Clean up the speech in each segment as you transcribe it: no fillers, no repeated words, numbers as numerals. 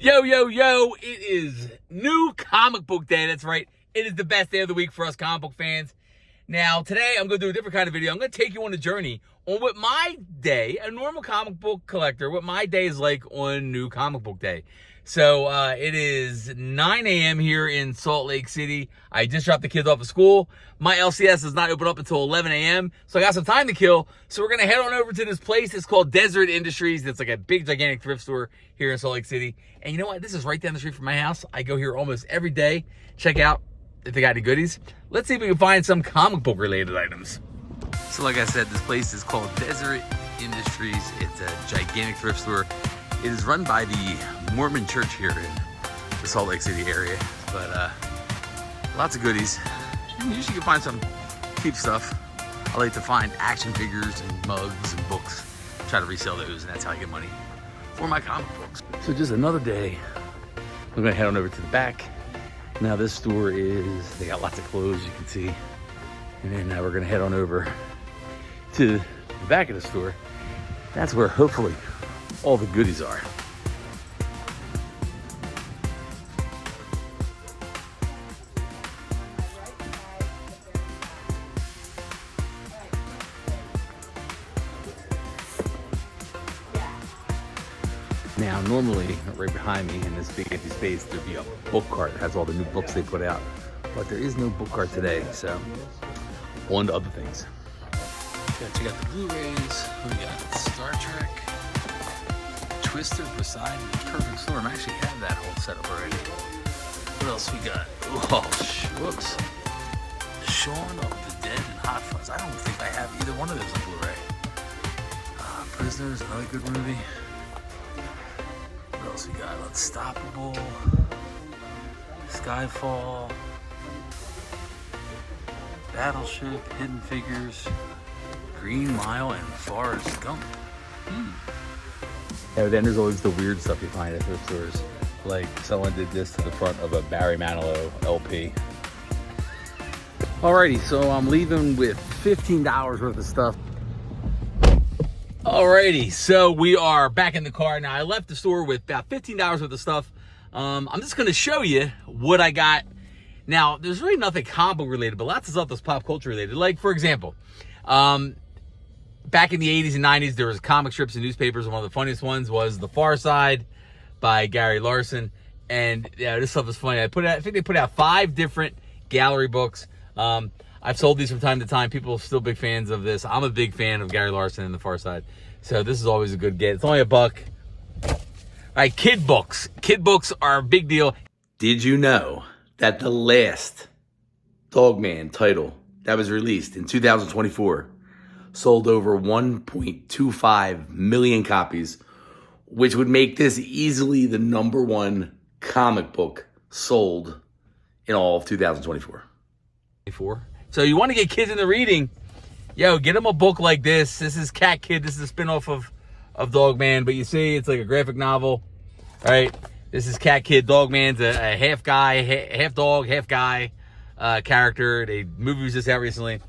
Yo, it is new comic book day. That's right. It is the best day of the week for us comic book fans. Now, today I'm going to do a different kind of video. I'm going to take you on a journey on what my day, a normal comic book collector, what my day is like on new comic book day. So it is 9 a.m. here in Salt Lake City. I just dropped the kids off at school. My LCS does not open up until 11 a.m., so I got some time to kill. So we're going to head on over to this place. It's called Desert Industries. It's like a big, gigantic thrift store here in Salt Lake City. And you know what? This is right down the street from my house. I go here almost every day. Check out if they got any goodies. Let's see if we can find some comic book related items. So like I said, this place is called Desert Industries. It's a gigantic thrift store. It is run by the Mormon church here in the Salt Lake City area, but lots of goodies. And usually you can find some cheap stuff. I like to find action figures and mugs and books, try to resell those, and that's how I get money for my comic books. So just another day. I'm gonna head on over to the back. Now this store they got lots of clothes, you can see. And then now we're gonna head on over to the back of the store. That's where hopefully all the goodies are. Now, normally, right behind me in this big empty space, there'd be a book cart that has all the new books they put out. But there is no book cart today, so on to other things. Check out the Blu-rays. We got Star Trek, Twister, Poseidon, Perfect Storm. I actually have that whole setup already. What else we got? Oh, whoops. Shaun of the Dead and Hot Fuzz. I don't think I have either one of those on Blu-ray. Prisoners, another good movie. What else we got? Unstoppable, Skyfall, Battleship, Hidden Figures, Green Mile, and Forrest Gump. Yeah, then there's always the weird stuff you find at thrift stores. Like someone did this to the front of a Barry Manilow LP. Alrighty, so I'm leaving with $15 worth of stuff. Alrighty, so we are back in the car. Now I left the store with about $15 worth of stuff. I'm just gonna show you what I got. Now, there's really nothing comic book related, but lots of stuff that's pop culture related. Like, for example, back in the 80s and 90s, there was comic strips and newspapers, and one of the funniest ones was The Far Side by Gary Larson. And yeah, this stuff is funny. I think they put out 5 different gallery books. I've sold these from time to time. People are still big fans of this. I'm a big fan of Gary Larson and The Far Side. So this is always a good get. It's only $1. All right, kid books. Kid books are a big deal. Did you know that the last Dogman title that was released in 2024 sold over 1.25 million copies, which would make this easily the #1 comic book sold in all of 2024. So you want to get kids into reading, yo, get them a book like this. This is Cat Kid. This is a spinoff of Dogman, but you see it's like a graphic novel. All right, this is Cat Kid. Dogman's a half guy, half dog, half guy character. The movie was just out recently.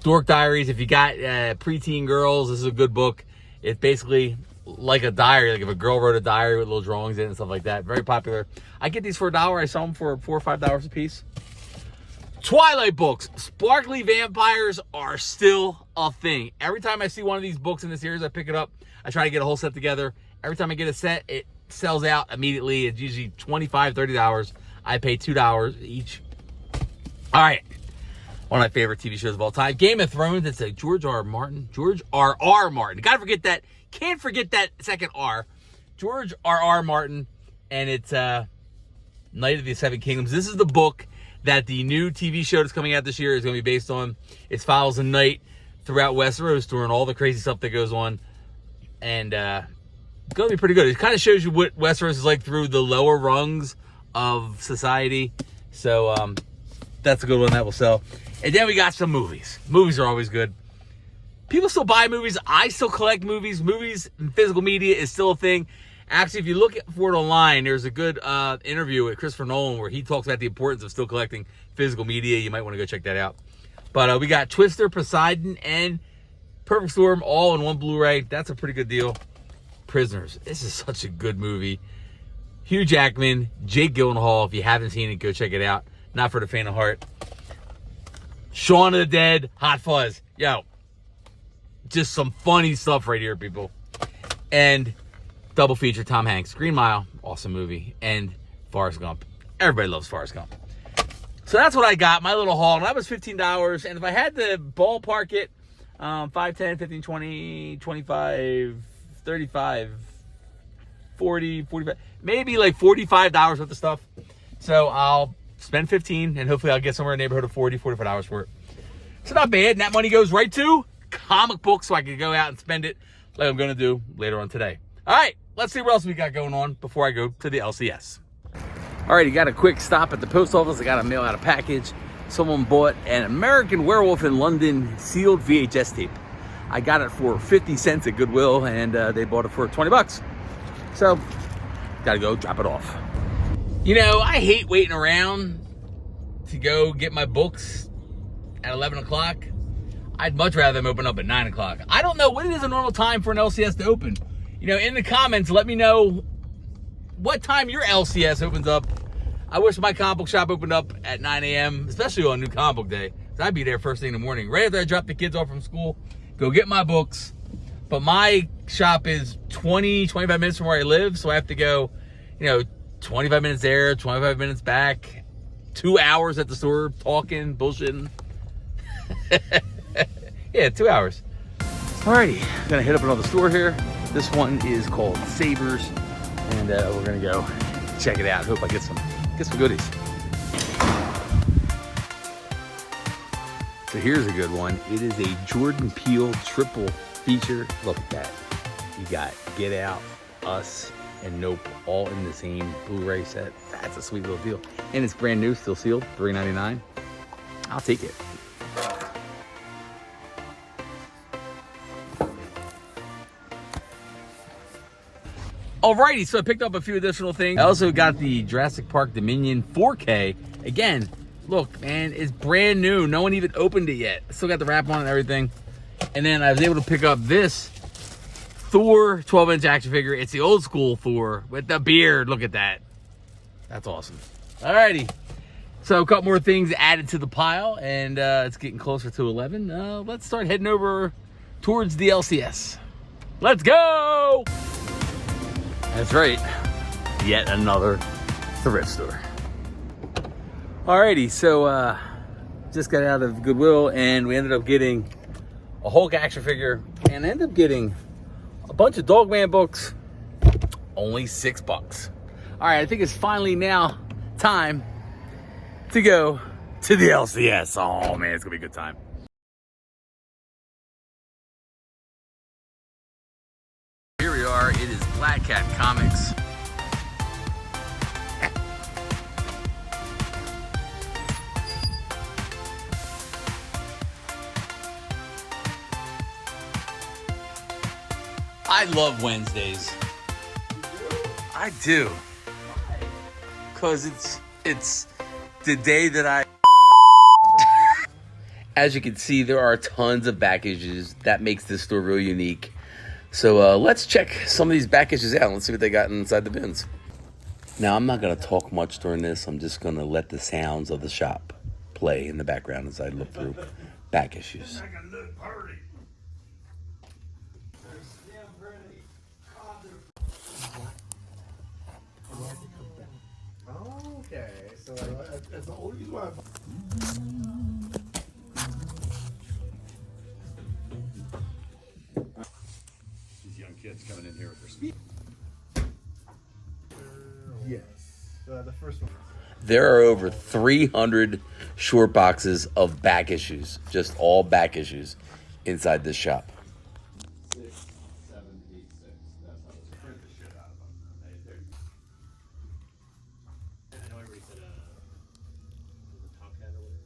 Dork Diaries. If you got preteen girls, this is a good book. It's basically like a diary, like if a girl wrote a diary with little drawings in it and stuff like that. Very popular. I get these for $1. I sell them for $4 or $5 a piece. Twilight books. Sparkly vampires are still a thing. Every time I see one of these books in the series, I pick it up. I try to get a whole set together. Every time I get a set, it sells out immediately. It's usually $25, $30. I pay $2 each. All right. One of my favorite TV shows of all time. Game of Thrones. It's a George R. R. Martin. George R. R. Martin. Gotta forget that. Can't forget that second R. George R. R. Martin. And it's Night of the Seven Kingdoms. This is the book that the new TV show that's coming out this year is going to be based on. It follows a night throughout Westeros during all the crazy stuff that goes on. And it's going to be pretty good. It kind of shows you what Westeros is like through the lower rungs of society. So that's a good one that will sell. And then we got some movies. Movies are always good. People still buy movies. I still collect movies. Movies and physical media is still a thing. Actually, if you look for it online, there's a good interview with Christopher Nolan where he talks about the importance of still collecting physical media. You might want to go check that out. But we got Twister, Poseidon, and Perfect Storm all in one Blu-ray. That's a pretty good deal. Prisoners. This is such a good movie. Hugh Jackman, Jake Gyllenhaal. If you haven't seen it, go check it out. Not for the faint of heart. Shaun of the Dead, Hot Fuzz. Yo, just some funny stuff right here, people. And double feature, Tom Hanks, Green Mile, awesome movie, and Forrest Gump. Everybody loves Forrest Gump. So that's what I got, my little haul. And that was $15. And if I had to ballpark it, 5, 10, 15, 20, 25, 35, 40, 45, maybe like $45 worth of stuff. So I'll spend 15 and hopefully I'll get somewhere in the neighborhood of 40, $45 for it. So not bad. And that money goes right to comic books so I can go out and spend it like I'm going to do later on today. All right, let's see what else we got going on before I go to the LCS. All right, you got a quick stop at the post office. I got to mail out a package. Someone bought an American Werewolf in London sealed VHS tape. I got it for 50 cents at Goodwill, and they bought it for 20 bucks. So, got to go drop it off. You know, I hate waiting around to go get my books at 11 o'clock. I'd much rather them open up at 9 o'clock. I don't know, what is a normal time for an LCS to open? You know, in the comments, let me know what time your LCS opens up. I wish my comic book shop opened up at 9 a.m., especially on New Comic Book Day. I'd be there first thing in the morning, right after I drop the kids off from school, go get my books. But my shop is 25 minutes from where I live, so I have to go, 25 minutes there, 25 minutes back, 2 hours at the store talking, bullshitting. Yeah, 2 hours. Alrighty, I'm gonna hit up another store here. This one is called Savers, and we're gonna go check it out. Hope I get some goodies. So here's a good one. It is a Jordan Peele triple feature. Look at that. You got Get Out, Us, and Nope all in the same Blu-ray set. That's a sweet little deal. And it's brand new, still sealed, $3.99. I'll take it. Alrighty, so I picked up a few additional things. I also got the Jurassic Park Dominion 4K. Again, look, man, it's brand new. No one even opened it yet. Still got the wrap on and everything. And then I was able to pick up this Thor 12-inch action figure. It's the old school Thor with the beard. Look at that. That's awesome. Alrighty. So a couple more things added to the pile, and it's getting closer to 11. Let's start heading over towards the LCS. Let's go! That's right, yet another thrift store. Alrighty, so just got out of Goodwill and we ended up getting a Hulk action figure and ended up getting a bunch of Dogman books, only $6. Alright, I think it's finally now time to go to the LCS. Oh man, it's gonna be a good time. Here we are, it is Black Cat Comics. I love Wednesdays. I do. Cause it's the day that I as you can see, there are tons of back issues. That makes this store really unique. So let's check some of these back issues out. Let's see what they got inside the bins. Now, I'm not going to talk much during this. I'm just going to let the sounds of the shop play in the background as I look through back issues. Okay, so that's the only reason why. These young kids coming in here with their speed. Yes. The first one. There are over 300 short boxes of back issues, just all back issues, inside this shop. 6, 7, 8, 6. That's how they print the shit out of them. I know everybody said the top hat or whatever.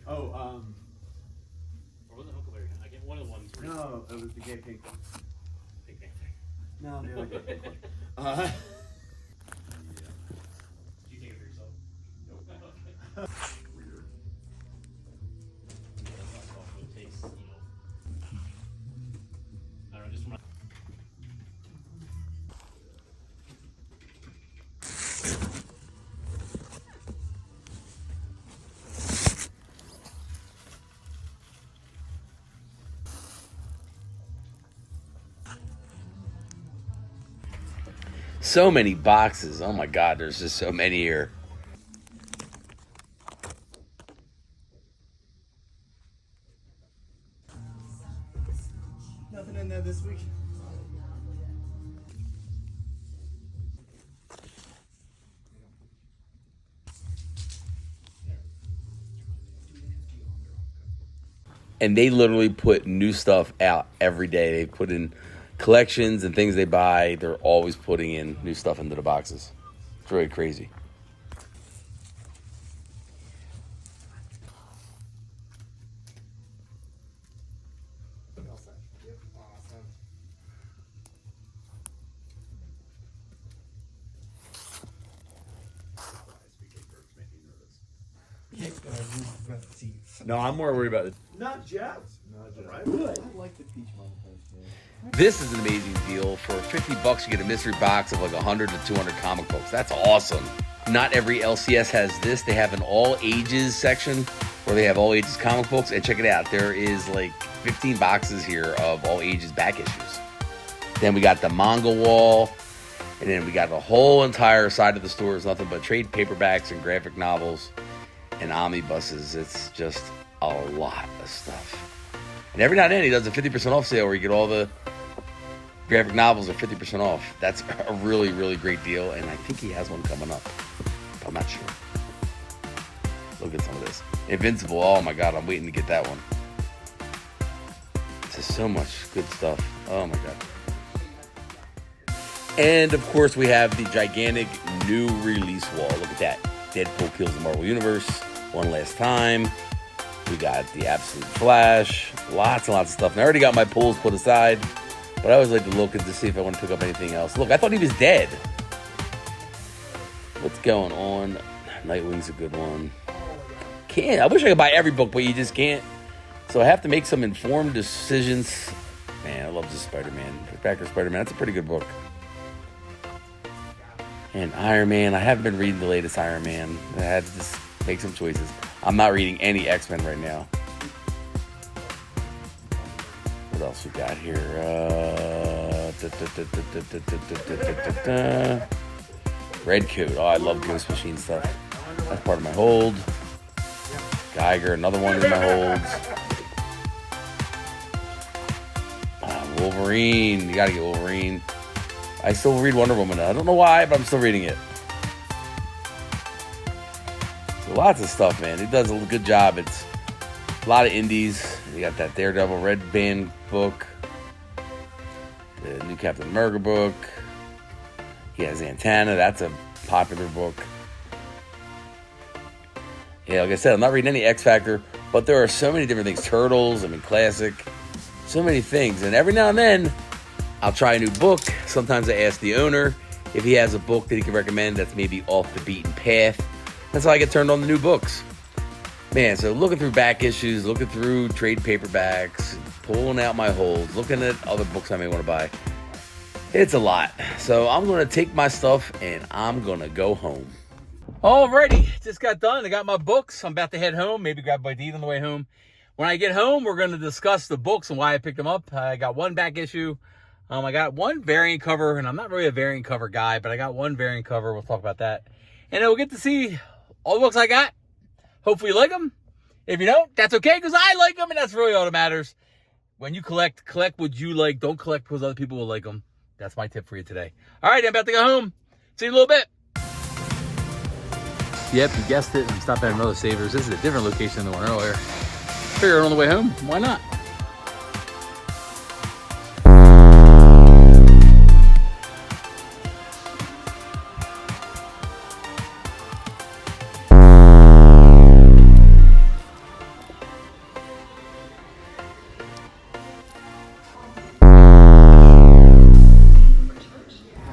Oh, Or was it Huckleberry? I get one of the ones. no, it was the gay pink. Big Panther. No, the other gay pink. Did you take it for yourself? Nope. Weird. That's also it takes, I don't know, just from so many boxes. Oh my God, there's just so many here. Nothing in there this week. And they literally put new stuff out every day. They put in collections and things they buy. They're always putting in new stuff into the boxes. It's really crazy. Awesome. No, I'm more worried about it. Not Jeff. Right? I like the peach manifest. This is an amazing deal. For 50 bucks, you get a mystery box of like 100 to 200 comic books. That's awesome. Not every LCS has this. They have an all ages section where they have all ages comic books. And check it out. There is like 15 boxes here of all ages back issues. Then we got the manga wall. And then we got the whole entire side of the store is nothing but trade paperbacks and graphic novels and omnibuses. It's just a lot of stuff. And every now and then he does a 50% off sale where you get all the graphic novels are 50% off. That's a really, really great deal. And I think he has one coming up. I'm not sure. Look at some of this. Invincible. Oh my God, I'm waiting to get that one. There's so much good stuff. Oh my God. And of course we have the gigantic new release wall. Look at that. Deadpool kills the Marvel Universe one last time. We got the Absolute Flash. Lots and lots of stuff. And I already got my pulls put aside. But I always like to look and to see if I want to pick up anything else. Look, I thought he was dead. What's going on? Nightwing's a good one. I wish I could buy every book, but you just can't. So I have to make some informed decisions. Man, I love this Spider-Man. Backer Spider-Man. That's a pretty good book. And Iron Man. I haven't been reading the latest Iron Man. I had to just make some choices. I'm not reading any X-Men right now. What else we got here? Red Coat. Oh, I love Ghost Machine stuff. That's part of my hold. Geiger, another one in my holds. Wolverine. You gotta get Wolverine. I still read Wonder Woman. I don't know why, but I'm still reading it. So lots of stuff, man. It does a good job. It's a lot of indies. You got that Daredevil Red Band book. The new Captain America book. He has Antenna. That's a popular book. Yeah, like I said, I'm not reading any X Factor, but there are so many different things. Turtles, classic. So many things. And every now and then, I'll try a new book. Sometimes I ask the owner if he has a book that he can recommend that's maybe off the beaten path. That's how I get turned on to new books. Man, so looking through back issues, looking through trade paperbacks, pulling out my holds, looking at other books I may want to buy. It's a lot. So I'm going to take my stuff and I'm going to go home. Alrighty, just got done. I got my books. I'm about to head home. Maybe grab a bite to eat on the way home. When I get home, we're going to discuss the books and why I picked them up. I got one back issue. I got one variant cover, and I'm not really a variant cover guy, but I got one variant cover. We'll talk about that. And then we'll get to see all the books I got. Hopefully you like them. If you don't, that's okay, because I like them, and that's really all that matters. When you collect what you like. Don't collect because other people will like them. That's my tip for you today. All right, I'm about to go home. See you in a little bit. Yep, you guessed it. I'm stopping at another Savers. This is a different location than the one earlier. Figured on the way home. Why not?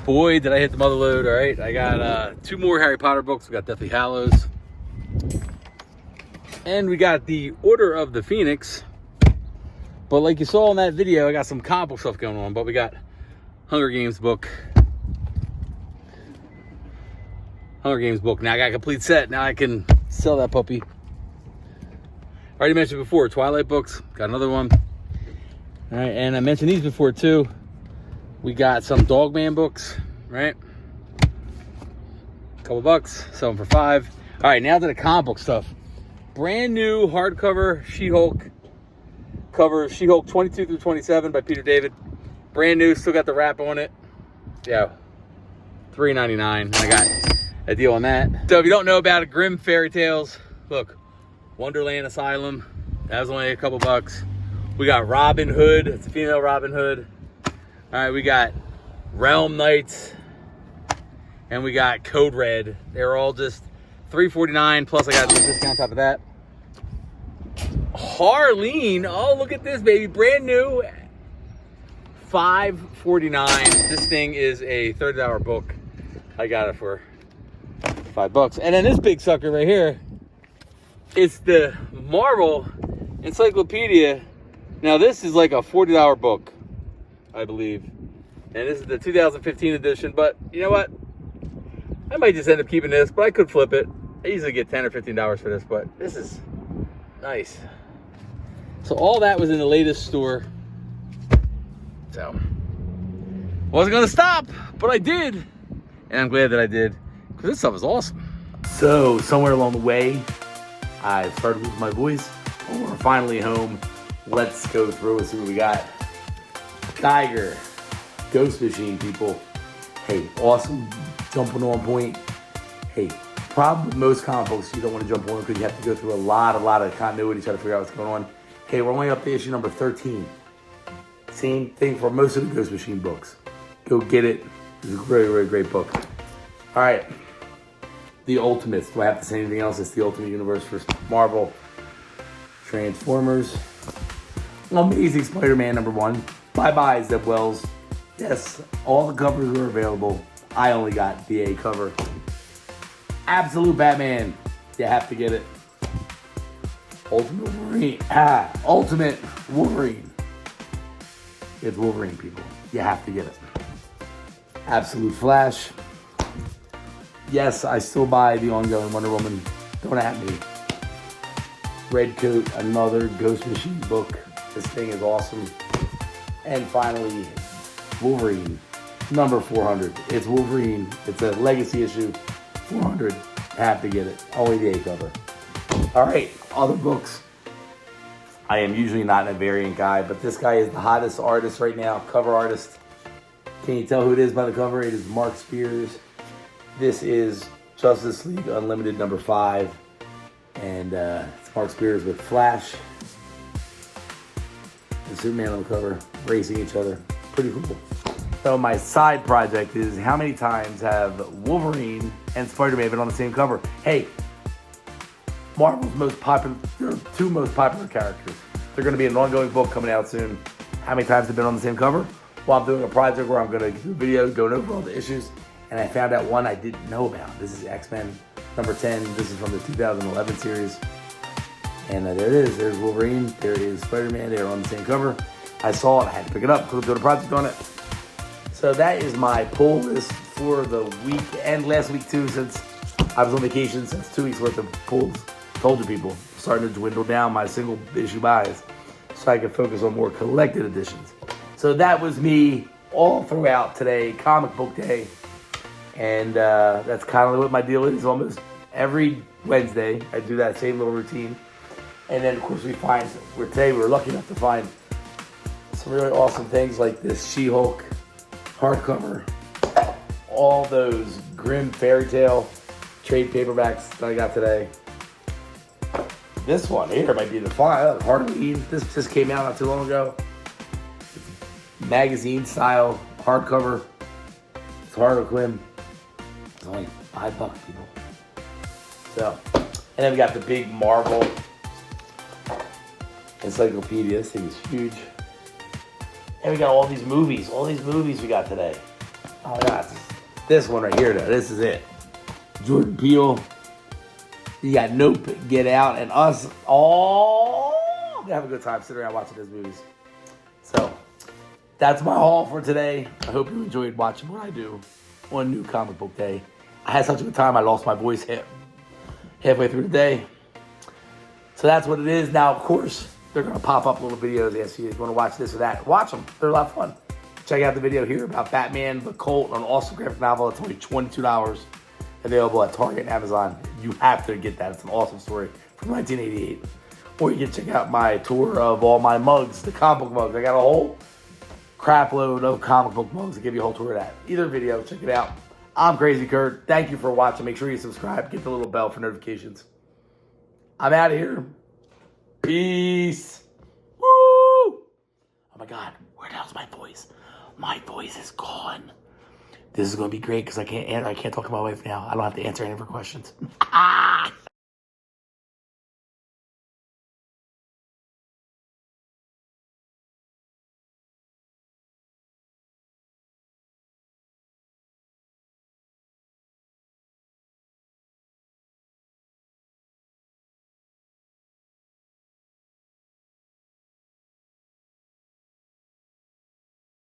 Boy, did I hit the mother load. All right, I got 2 more Harry Potter books. We got Deathly Hallows. And we got the Order of the Phoenix. But like you saw in that video, I got some comic book stuff going on. But we got Hunger Games book. Hunger Games book. Now I got a complete set. Now I can sell that puppy. Already mentioned before, Twilight books. Got another one. All right, and I mentioned these before too. We got some Dogman books, right? couple bucks, sell them for $5. All right, now to the comic book stuff. Brand new hardcover She-Hulk cover, She-Hulk 22 through 27 by Peter David. Brand new, still got the wrap on it. Yeah, $3.99. I got a deal on that. So if you don't know about it, Grimm Fairy Tales, look, Wonderland Asylum, that was only a couple bucks. We got Robin Hood, it's a female Robin Hood. All right, we got Realm Knights, and we got Code Red. They're all just $3.49, plus I got a discount on top of that. Harleen, oh, look at this, baby, brand new, $5.49. This thing is a $30 book. I got it for $5. And then this big sucker right here, it's the Marvel Encyclopedia. Now this is like a $40 book, I believe. And this is the 2015 edition, but you know what? I might just end up keeping this, but I could flip it. I usually get $10 or $15 for this, but this is nice. So all that was in the latest store. So, wasn't gonna stop, but I did. And I'm glad that I did, because this stuff is awesome. So, somewhere along the way, I started losing my voice. Well, we're finally home. Let's go through and see what we got. Tiger, Ghost Machine, people. Hey, awesome, jumping on point. Hey, problem with most comic books, you don't want to jump on because you have to go through a lot of continuity, try to figure out what's going on. Hey, we're only up to issue number 13. Same thing for most of the Ghost Machine books. Go get it. It's a great book. All right. The Ultimates. Do I have to say anything else? It's the Ultimate Universe for Marvel. Transformers. Amazing Spider-Man #1. Bye-bye, Zeb Wells. Yes, all the covers were available. I only got the A cover. Absolute Batman. You have to get it. Ultimate Wolverine. Ultimate Wolverine. It's Wolverine, people. You have to get it. Absolute Flash. Yes, I still buy the ongoing Wonder Woman. Don't at me. Red Coat, another Ghost Machine book. This thing is awesome. And finally, Wolverine, number 400. It's Wolverine. It's a legacy issue. 400. Have to get it. Only the A cover. All right, other books. I am usually not a variant guy, but this guy is the hottest artist right now, cover artist. Can you tell who it is by the cover? It is Mark Spears. This is Justice League Unlimited number 5. And it's Mark Spears with Flash and Superman on the cover, racing each other. Pretty cool. So my side project is how many times have Wolverine and Spider-Man been on the same cover? Hey, Marvel's most popular, their 2 most popular characters. They're going to be an ongoing book coming out soon. How many times have been on the same cover? Well, I'm doing a project where I'm going to do a video going over all the issues, and I found out one I didn't know about. This is X-Men number 10. This is from the 2011 series. And there it is. There's Wolverine. There is Spider-Man. They're on the same cover. I saw it. I had to pick it up because I'm doing a project on it. So that is my pull list for the week and last week too, since I was on vacation, since 2 weeks worth of pulls. Told you people, starting to dwindle down my single issue buys so I can focus on more collected editions. So that was me all throughout today, comic book day. And that's kind of what my deal is. Almost every Wednesday, I do that same little routine. And then of course today we were lucky enough to find some really awesome things like this She-Hulk hardcover. All those Grimm Fairy Tale trade paperbacks that I got today. This one here might be the file. Harleen. This just came out not too long ago. Magazine style hardcover. It's Harlequin. It's only $5, people. So, and then we got the big Marvel encyclopedia. This thing is huge. And we got all these movies. All these movies we got today. Oh my God. This one right here, though. This is it. Jordan Peele. You got Nope, Get Out, and Us. All gonna have a good time sitting around watching those movies. So that's my haul for today. I hope you enjoyed watching what I do on New Comic Book Day. I had such a good time. I lost my voice halfway through the day. So that's what it is. Now, of course, they're gonna pop up little videos. As you want to watch this or that, watch them. They're a lot of fun. Check out the video here about Batman the Colt, an awesome graphic novel. It's only $22. available at Target and Amazon. You have to get that. It's an awesome story from 1988. Or you can check out my tour of all my mugs, the comic book mugs. I got a whole crap load of comic book mugs to give you a whole tour of that. Either video, check it out. I'm Crazy Curt. Thank you for watching. Make sure you subscribe. Get the little bell for notifications. I'm out of here. Peace. Woo! Oh my God, where the hell's my voice? My voice is gone. This is going to be great because I can't talk to my wife now. I don't have to answer any of her questions.